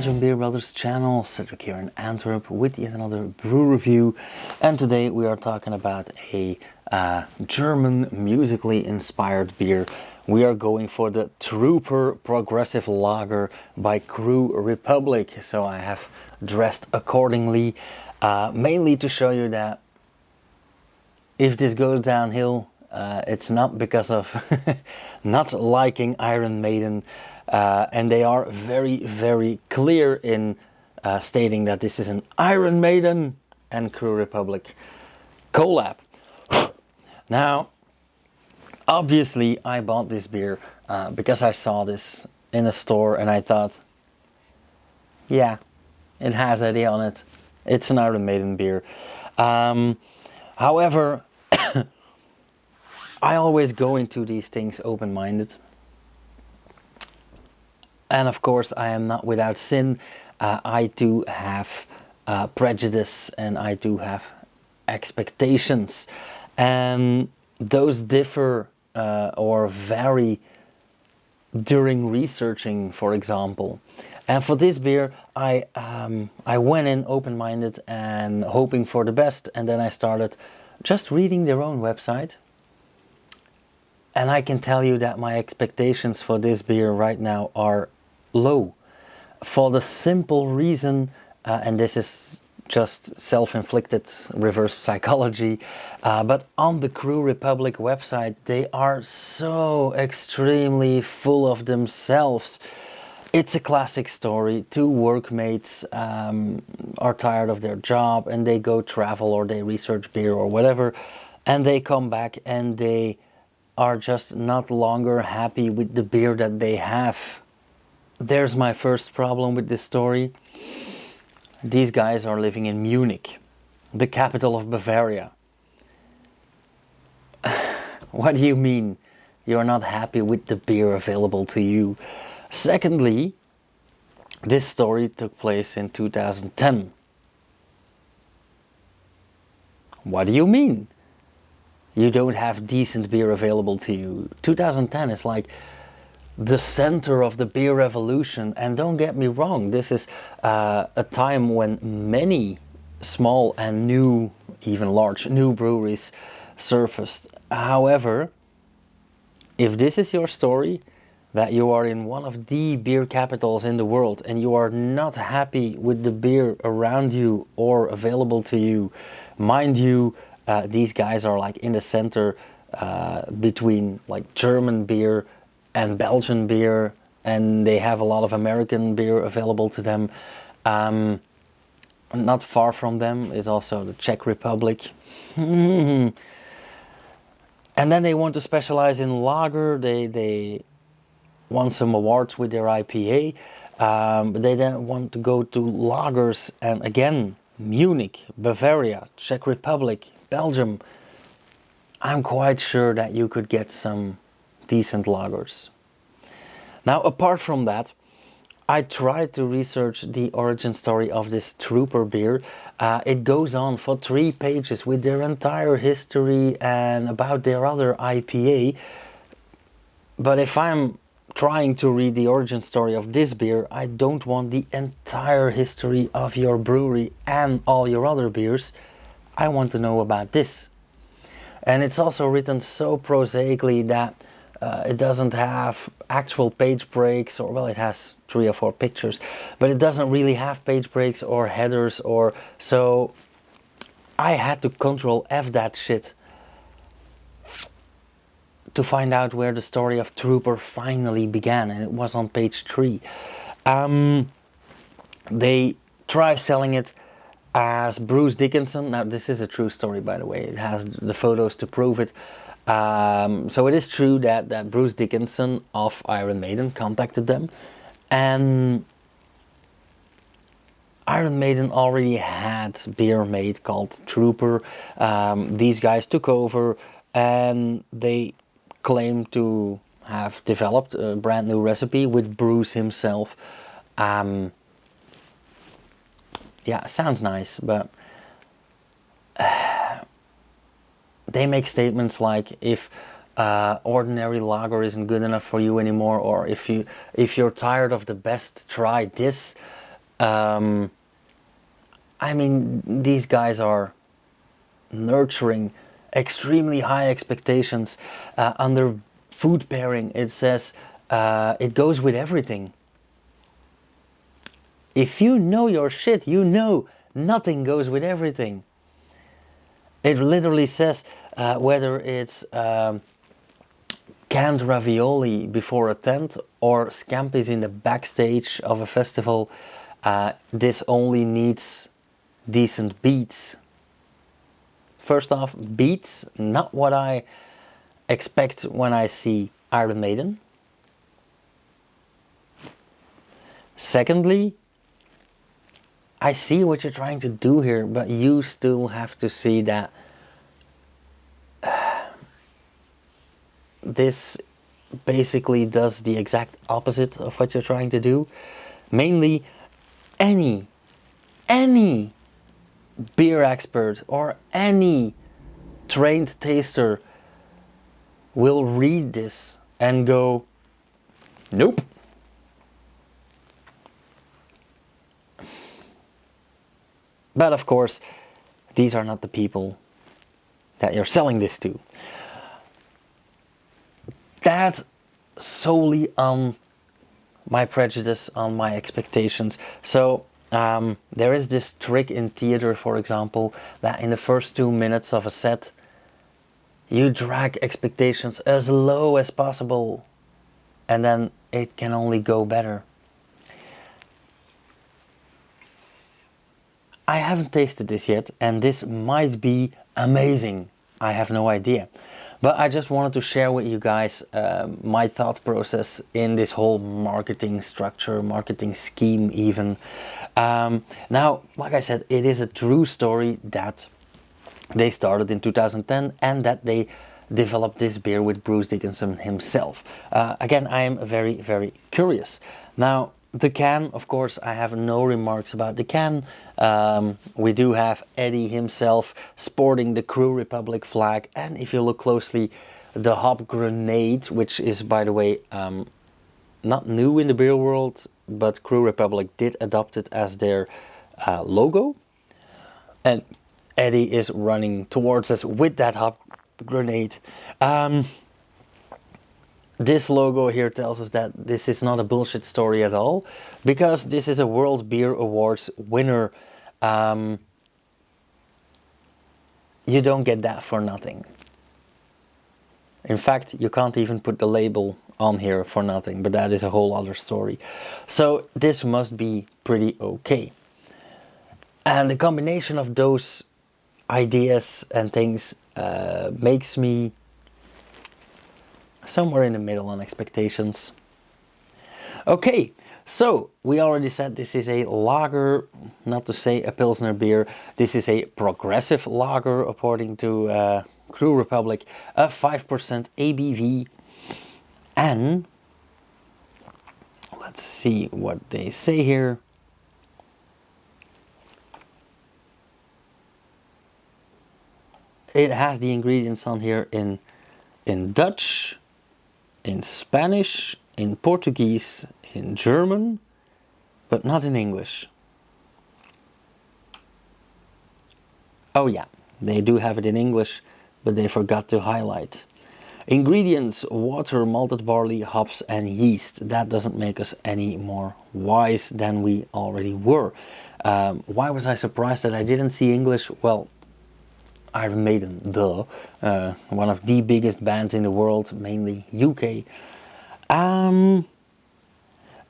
Belgian Beer Brothers channel. Cedric here in Antwerp with yet another brew review, and today we are talking about a German musically inspired beer. We are going for the Trooper Progressive Lager by Brew Republic. So I have dressed accordingly, mainly to show you that if this goes downhill, it's not because of not liking Iron Maiden, and they are very, very clear in stating that this is an Iron Maiden and Brew Republic collab. Now, obviously, I bought this beer because I saw this in a store and I thought, yeah, it has Eddie on it. It's an Iron Maiden beer. However, I always go into these things open-minded. And of course, I am not without sin. I do have prejudice and I do have expectations. And those differ or vary during researching, for example. And for this beer, I went in open-minded and hoping for the best. And then I started just reading their own website. And I can tell you that my expectations for this beer right now are low. For the simple reason, and this is just self-inflicted reverse psychology, but on the Brew Republic website, they are so extremely full of themselves. It's a classic story. Two workmates are tired of their job and they go travel or they research beer or whatever, and they come back and they are just not longer happy with the beer that they have. There's my first problem with this story. These guys are living in Munich, the capital of Bavaria. What do you mean you're not happy with the beer available to you? Secondly, this story took place in 2010. What do you mean you don't have decent beer available to you? 2010 is like the center of the beer revolution, and don't get me wrong, this is a time when many small and new, even large, new breweries surfaced. However, if this is your story, that you are in one of the beer capitals in the world and you are not happy with the beer around you or available to you, mind you, these guys are like in the center between like German beer and Belgian beer, and they have a lot of American beer available to them. Not far from them is also the Czech Republic. And then they want to specialize in lager. They won some awards with their IPA, but they then want to go to lagers, and again, Munich, Bavaria, Czech Republic, Belgium. I'm quite sure that you could get some decent lagers. Now, apart from that, I tried to research the origin story of this Trooper beer. It goes on for 3 pages with their entire history and about their other IPA. But if I'm trying to read the origin story of this beer, I don't want the entire history of your brewery and all your other beers. I want to know about this. And it's also written so prosaically that it doesn't have actual page breaks, or well, it has 3 or 4 pictures, but it doesn't really have page breaks or headers, or so I had to Control F that shit to find out where the story of Trooper finally began, and it was on page 3. They try selling it as Bruce Dickinson. Now, this is a true story, by the way. It has the photos to prove it. So it is true that Bruce Dickinson of Iron Maiden contacted them, and Iron Maiden already had beer made called Trooper. These guys took over and they claimed to have developed a brand new recipe with Bruce himself. Yeah, sounds nice, but they make statements like, if ordinary lager isn't good enough for you anymore, or if you're tired of the best, try this. I mean, these guys are nurturing extremely high expectations. Under food pairing, it says it goes with everything. If you know your shit, you know nothing goes with everything. It literally says whether it's canned ravioli before a tent or scampis in the backstage of a festival, this only needs decent beats. First off, beats, not what I expect when I see Iron Maiden. Secondly, I see what you're trying to do here, but you still have to see that this basically does the exact opposite of what you're trying to do. Mainly, any beer expert or any trained taster will read this and go, nope. But of course, these are not the people that you're selling this to. That solely on my prejudice, on my expectations. So there is this trick in theater, for example, that in the first 2 minutes of a set, you drag expectations as low as possible, and then it can only go better. I haven't tasted this yet, and this might be amazing. I have no idea. But I just wanted to share with you guys my thought process in this whole marketing structure, marketing scheme even. Now, like I said, it is a true story that they started in 2010 and that they developed this beer with Bruce Dickinson himself. Again, I am very, very curious. Now, the can, of course, I have no remarks about the can. We do have Eddie himself sporting the Crew Republic flag, and if you look closely, the hop grenade, which is, by the way, not new in the beer world, but Crew Republic did adopt it as their logo. And Eddie is running towards us with that hop grenade. This logo here tells us that this is not a bullshit story at all, because this is a World Beer Awards winner. You don't get that for nothing. In fact, you can't even put the label on here for nothing, but that is a whole other story. So this must be pretty okay. And the combination of those ideas and things makes me somewhere in the middle on expectations. Okay, so we already said this is a lager, not to say a Pilsner beer. This is a progressive lager according to Crew Republic, a 5% ABV. And let's see what they say here. It has the ingredients on here in Dutch, in Spanish, in Portuguese, in German, but not in English. Oh yeah, they do have it in English, but they forgot to highlight. Ingredients: water, malted barley, hops and yeast. That doesn't make us any more wise than we already were. Why was I surprised that I didn't see English? Well, Iron Maiden, one of the biggest bands in the world, mainly UK.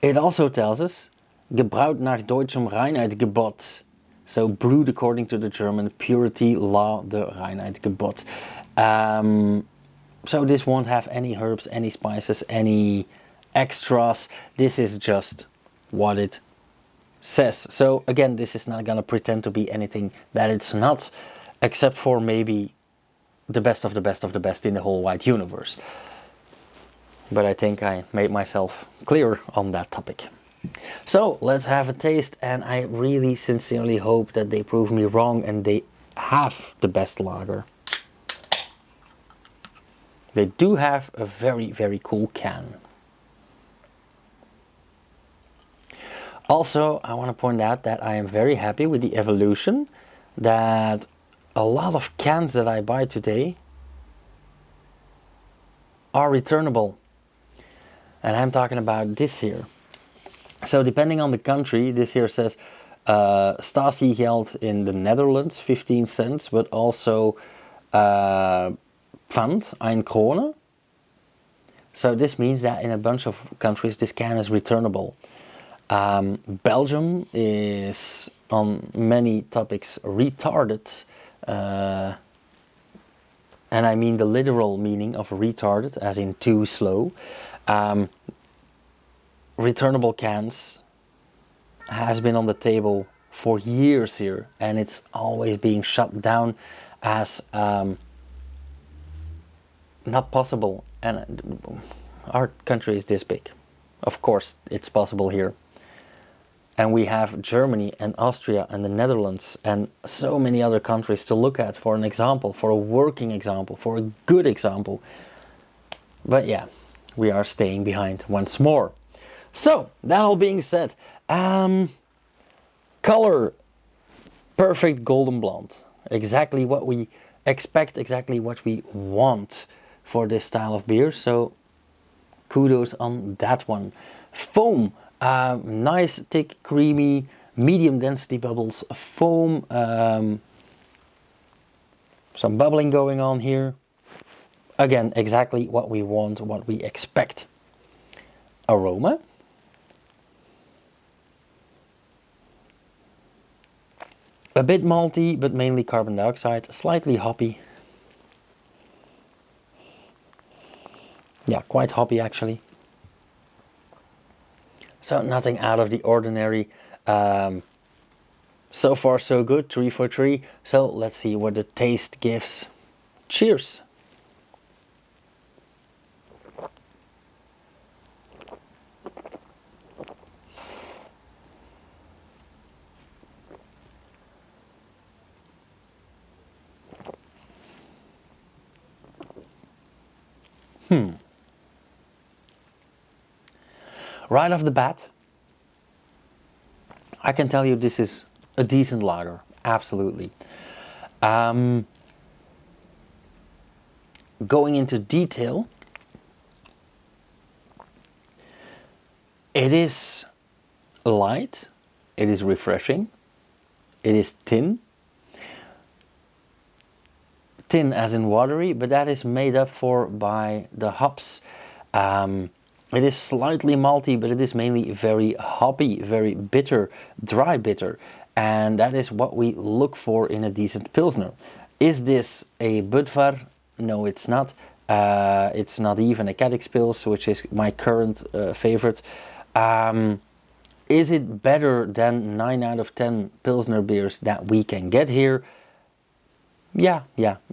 It also tells us, gebraut nach deutschem Reinheitsgebot. So brewed according to the German purity law, the Reinheitsgebot. So this won't have any herbs, any spices, any extras. This is just what it says. So again, this is not gonna pretend to be anything that it's not, except for maybe the best of the best of the best in the whole wide universe. But I think I made myself clear on that topic. So let's have a taste, and I really sincerely hope that they prove me wrong and they have the best lager. They do have a very, very cool can. Also, I want to point out that I am very happy with the evolution, that a lot of cans that I buy today are returnable. And I'm talking about this here. So depending on the country, this here says statiegeld in the Netherlands, 15 cents, but also Pfand, 1 krone. So this means that in a bunch of countries this can is returnable. Belgium is on many topics retarded, and I mean the literal meaning of retarded, as in too slow. Returnable cans has been on the table for years here, and it's always being shut down as not possible. And our country is this big. Of course, it's possible here. And we have Germany and Austria and the Netherlands and so many other countries to look at for an example, for a working example, for a good example. But yeah, we are staying behind once more. So, that all being said, color, perfect golden blonde. Exactly what we expect, exactly what we want for this style of beer. So, kudos on that one. Foam, nice, thick, creamy, medium density bubbles, foam, some bubbling going on here. Again, exactly what we want, what we expect. Aroma. A bit malty, but mainly carbon dioxide, slightly hoppy. Yeah, quite hoppy actually. So nothing out of the ordinary. So far so good, 3 for 3. So let's see what the taste gives. Cheers! Right off the bat, I can tell you this is a decent lager, absolutely. Going into detail, it is light, it is refreshing, it is thin. Thin as in watery, but that is made up for by the hops. It is slightly malty, but it is mainly very hoppy, very bitter, dry bitter. And that is what we look for in a decent Pilsner. Is this a Budvar? No, it's not. It's not even a Cadix which is my current favorite. Is it better than 9 out of 10 Pilsner beers that we can get here? Yeah,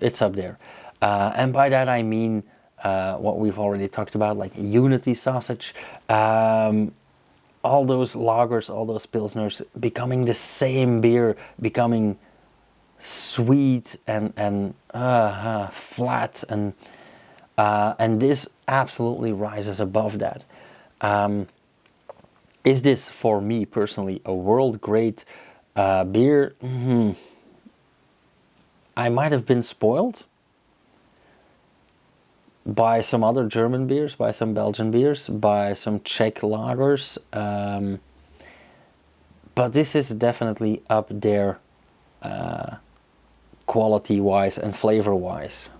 it's up there. And by that I mean what we've already talked about, like Unity sausage, all those lagers, all those Pilsners becoming the same beer, becoming sweet and flat, and this absolutely rises above that. Is this, for me personally, a world great beer? I might have been spoiled by some other German beers, by some Belgian beers, by some Czech lagers, but this is definitely up there quality-wise and flavor-wise.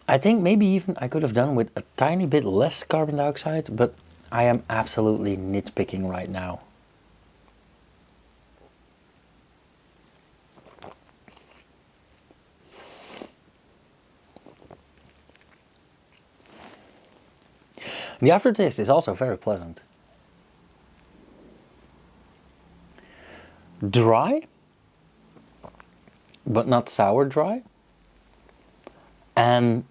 I think maybe even I could have done with a tiny bit less carbon dioxide, but I am absolutely nitpicking right now. The aftertaste is also very pleasant. Dry, but not sour dry. And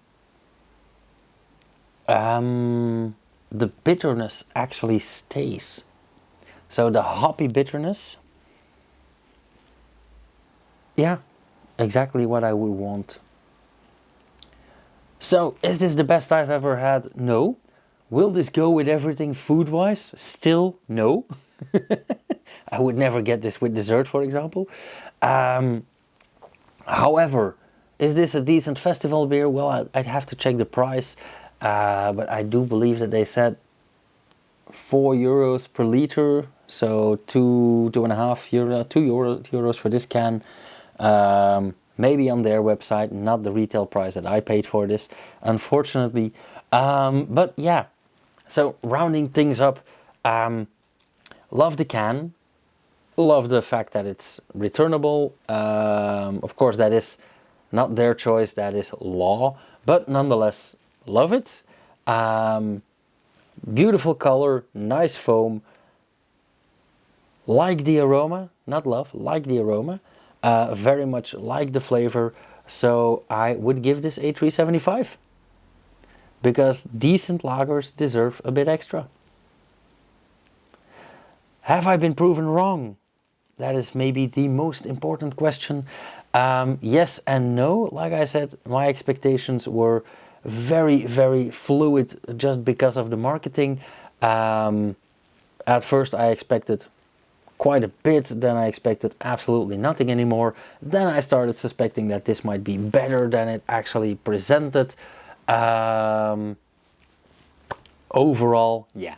the bitterness actually stays. So the hoppy bitterness, yeah, exactly what I would want. So, is this the best I've ever had? No. Will this go with everything food-wise? Still no. I would never get this with dessert, for example. However, is this a decent festival beer? Well, I'd have to check the price. But I do believe that they said €4 per liter. So €2.5, €2 for this can. Maybe on their website, not the retail price that I paid for this, unfortunately. But yeah, so rounding things up, love the can, love the fact that it's returnable. Of course, that is not their choice, that is law, but nonetheless, love it. Beautiful color, nice foam. Like the aroma, not love, like the aroma. Very much like the flavor, so I would give this a 3.75 because decent lagers deserve a bit extra. Have I been proven wrong? That is maybe the most important question. Yes and no. Like I said, my expectations were very, very fluid just because of the marketing. At first I expected quite a bit, then I expected absolutely nothing anymore. Then I started suspecting that this might be better than it actually presented. Overall, yeah,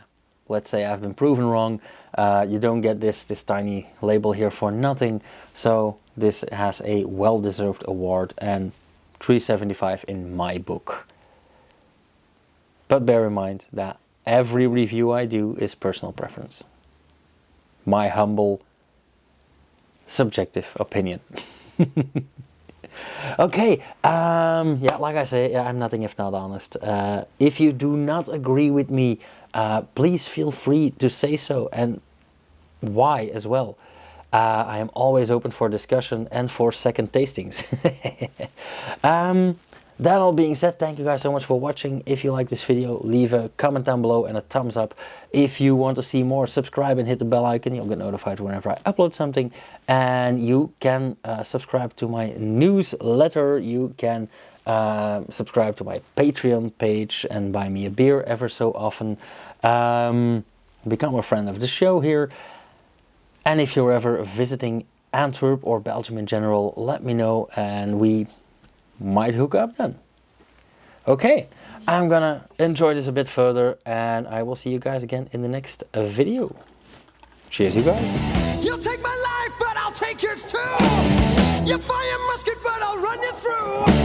let's say I've been proven wrong. You don't get this tiny label here for nothing. So this has a well-deserved award and 3.75 in my book. But bear in mind that every review I do is personal preference. My humble, subjective opinion. Okay, yeah, like I say, I'm nothing if not honest. If you do not agree with me, please feel free to say so, and why as well. I am always open for discussion and for second tastings. That all being said, thank you guys so much for watching. If you like this video, leave a comment down below and a thumbs up. If you want to see more, subscribe and hit the bell icon. You'll get notified whenever I upload something. And you can subscribe to my newsletter. You can subscribe to my Patreon page and buy me a beer ever so often. Become a friend of the show here. And if you're ever visiting Antwerp or Belgium in general, let me know and we might hook up then. Okay, I'm gonna enjoy this a bit further and I will see you guys again in the next video. Cheers, you guys. You'll take my life, but I'll take yours too. You fire musket, but I'll run you through.